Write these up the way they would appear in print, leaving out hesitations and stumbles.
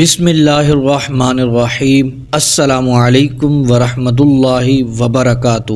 بسم اللہ الرحمن الرحیم۔ السلام علیکم ورحمۃ اللہ وبرکاتہ۔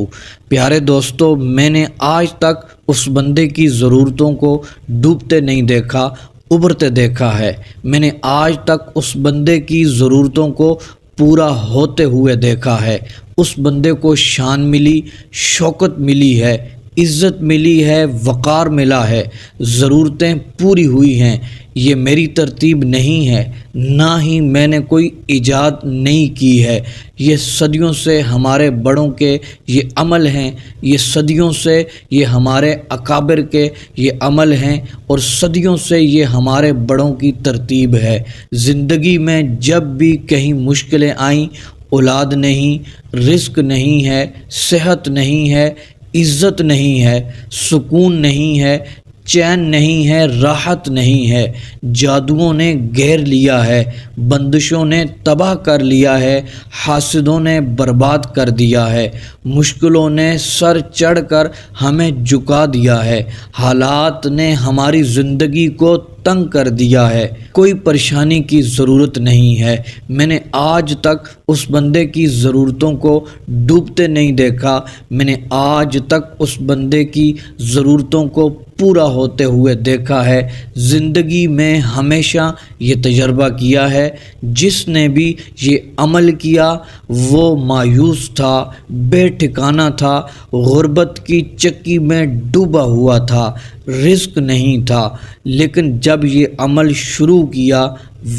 پیارے دوستو، میں نے آج تک اس بندے کی ضرورتوں کو ڈوبتے نہیں دیکھا، ابھرتے دیکھا ہے۔ میں نے آج تک اس بندے کی ضرورتوں کو پورا ہوتے ہوئے دیکھا ہے۔ اس بندے کو شان ملی، شوکت ملی ہے، عزت ملی ہے، وقار ملا ہے، ضرورتیں پوری ہوئی ہیں۔ یہ میری ترتیب نہیں ہے، نہ ہی میں نے کوئی ایجاد نہیں کی ہے۔ یہ صدیوں سے ہمارے بڑوں کے یہ عمل ہیں، یہ صدیوں سے یہ ہمارے اکابر کے یہ عمل ہیں، اور صدیوں سے یہ ہمارے بڑوں کی ترتیب ہے۔ زندگی میں جب بھی کہیں مشکلیں آئیں، اولاد نہیں، رزق نہیں ہے، صحت نہیں ہے، عزت نہیں ہے، سکون نہیں ہے، چین نہیں ہے، راحت نہیں ہے، جادوؤں نے گھیر لیا ہے، بندشوں نے تباہ کر لیا ہے، حاسدوں نے برباد کر دیا ہے، مشکلوں نے سر چڑھ کر ہمیں جھکا دیا ہے، حالات نے ہماری زندگی کو تنگ کر دیا ہے۔ کوئی پریشانی کی ضرورت نہیں ہے۔ میں نے آج تک اس بندے کی ضرورتوں کو ڈوبتے نہیں دیکھا۔ میں نے آج تک اس بندے کی ضرورتوں کو پورا ہوتے ہوئے دیکھا ہے۔ زندگی میں ہمیشہ یہ تجربہ کیا ہے، جس نے بھی یہ عمل کیا وہ مایوس تھا، بے ٹھکانہ تھا، غربت کی چکی میں ڈوبا ہوا تھا، رزق نہیں تھا، لیکن جب یہ عمل شروع کیا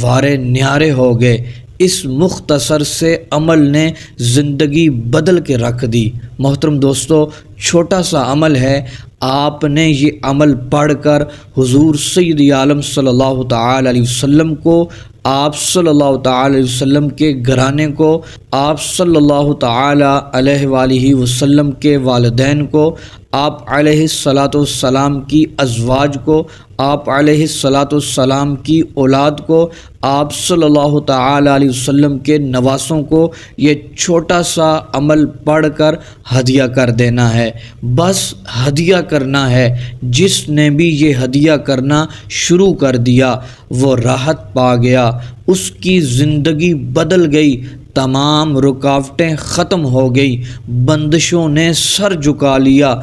وارے نیارے ہو گئے۔ اس مختصر سے عمل نے زندگی بدل کے رکھ دی۔ محترم دوستو، چھوٹا سا عمل ہے، آپ نے یہ عمل پڑھ کر حضور سید عالم صلی اللہ تعالی علیہ وسلم کو، آپ صلی اللہ تعالی علیہ وسلم کے گھرانے کو، آپ صلی اللہ تعالی علیہ وآلہ وسلم کے والدین کو، آپ علیہ الصلاۃ والسلام کی ازواج کو، آپ علیہ الصلاۃ والسلام کی اولاد کو، آپ صلی اللہ تعالی علیہ وسلم کے نواسوں کو یہ چھوٹا سا عمل پڑھ کر ہدیہ کر دینا ہے۔ بس ہدیہ کرنا ہے۔ جس نے بھی یہ ہدیہ کرنا شروع کر دیا وہ راحت پا گیا، اس کی زندگی بدل گئی، تمام رکاوٹیں ختم ہو گئی، بندشوں نے سر جھکا لیا،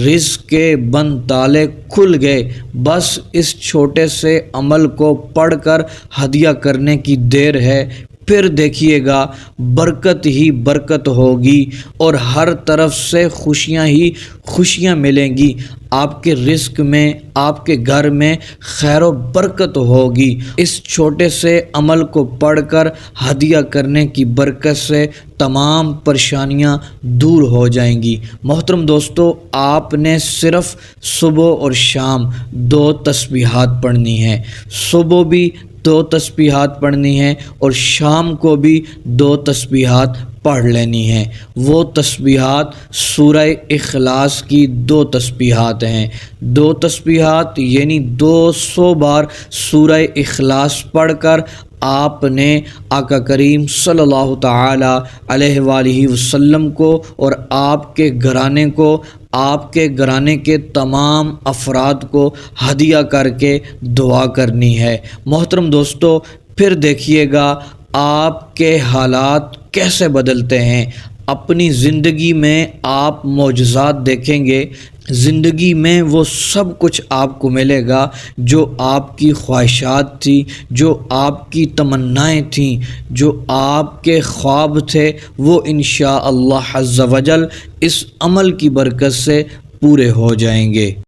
رزق کے بند تالے کھل گئے۔ بس اس چھوٹے سے عمل کو پڑھ کر ہدیہ کرنے کی دیر ہے، پھر دیکھیے گا برکت ہی برکت ہوگی، اور ہر طرف سے خوشیاں ہی خوشیاں ملیں گی۔ آپ کے رزق میں، آپ کے گھر میں خیر و برکت ہوگی۔ اس چھوٹے سے عمل کو پڑھ کر ہدیہ کرنے کی برکت سے تمام پریشانیاں دور ہو جائیں گی۔ محترم دوستو، آپ نے صرف صبح اور شام 2 تسبیحات پڑھنی ہیں۔ صبح بھی 2 تسبیحات پڑھنی ہیں اور شام کو بھی 2 تسبیحات پڑھ لینی ہیں۔ وہ تسبیحات سورہ اخلاص کی 2 تسبیحات ہیں۔ 2 تسبیحات یعنی 200 بار سورہ اخلاص پڑھ کر آپ نے آقا کریم صلی اللہ تعالی علیہ وآلہ وسلم کو اور آپ کے گھرانے کو، آپ کے گھرانے کے تمام افراد کو ہدیہ کر کے دعا کرنی ہے۔ محترم دوستو، پھر دیکھیے گا آپ کے حالات کیسے بدلتے ہیں۔ اپنی زندگی میں آپ معجزات دیکھیں گے۔ زندگی میں وہ سب کچھ آپ کو ملے گا جو آپ کی خواہشات تھی، جو آپ کی تمنائیں تھیں، جو آپ کے خواب تھے، وہ انشاءاللہ عز و جل اس عمل کی برکت سے پورے ہو جائیں گے۔